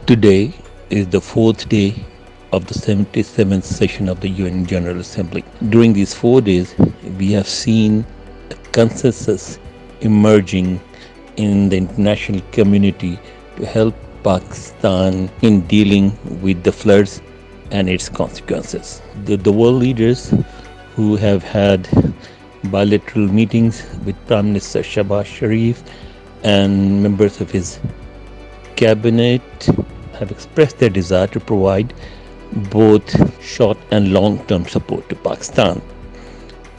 Today is the fourth day of the 77th session of the UN General Assembly. During these 4 days, we have seen a consensus emerging in the international community to help Pakistan in dealing with the floods and its consequences. The world leaders who have had bilateral meetings with Prime Minister Shahbaz Sharif and members of his cabinet have expressed their desire to provide both short and long-term support to Pakistan.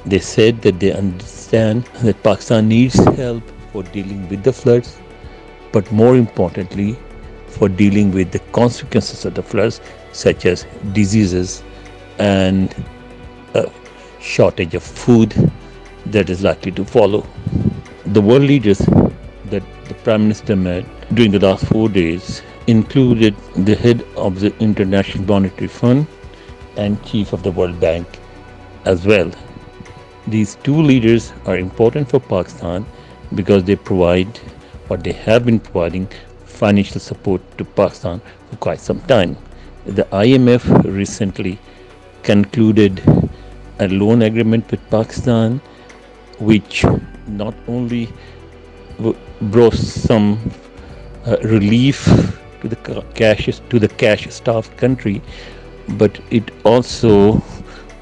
They said that they understand that Pakistan needs help for dealing with the floods, but more importantly, for dealing with the consequences of the floods, such as diseases and a shortage of food that is likely to follow. The world leaders that the Prime Minister met during the last 4 days included the head of the International Monetary Fund and chief of the World Bank as well. These two leaders are important for Pakistan because they provide, or they have been providing, financial support to Pakistan for quite some time. The IMF recently concluded a loan agreement with Pakistan, which not only brought some relief to the cash-starved country, but it also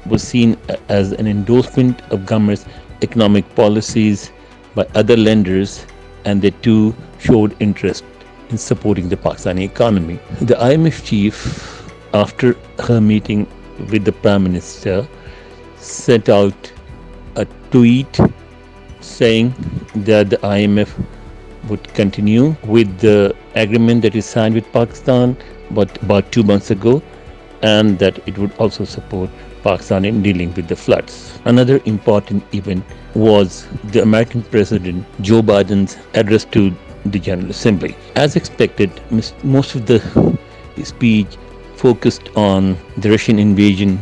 was seen as an endorsement of government's economic policies by other lenders, and they too showed interest in supporting the Pakistani economy. The IMF chief, after her meeting with the Prime Minister, sent out a tweet saying that the IMF would continue with the agreement that is signed with Pakistan about 2 months ago, and that it would also support Pakistan in dealing with the floods. Another important event was the American President Joe Biden's address to the General Assembly. As expected, most of the speech focused on the Russian invasion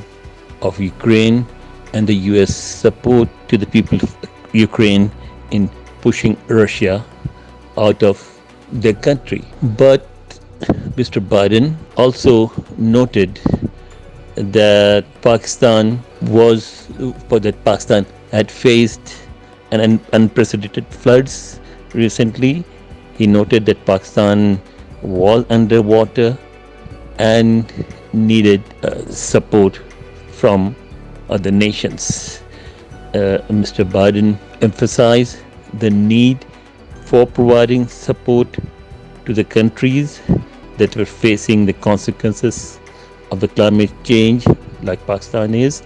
of Ukraine and the US support to the people of Ukraine in pushing Russia out of their country. But Mr. Biden also noted that Pakistan had faced an unprecedented floods recently. He noted that Pakistan was underwater and needed support from other nations. Mr. Biden emphasized the need for providing support to the countries that were facing the consequences of the climate change, like Pakistan is.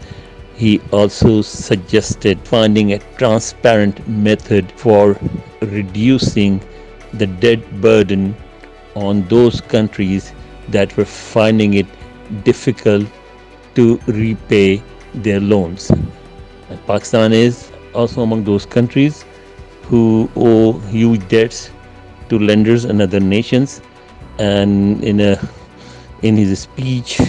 He also suggested finding a transparent method for reducing the debt burden on those countries that were finding it difficult to repay their loans. And Pakistan is also among those countries who owe huge debts to lenders and other nations. And in his speech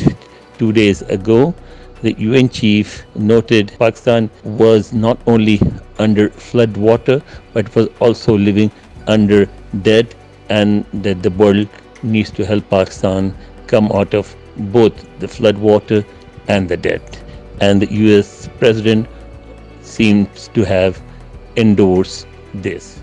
2 days ago, the UN chief noted Pakistan was not only under flood water, but was also living under debt, and that the world needs to help Pakistan come out of both the flood water and the debt. And the US president seems to have endorsed this.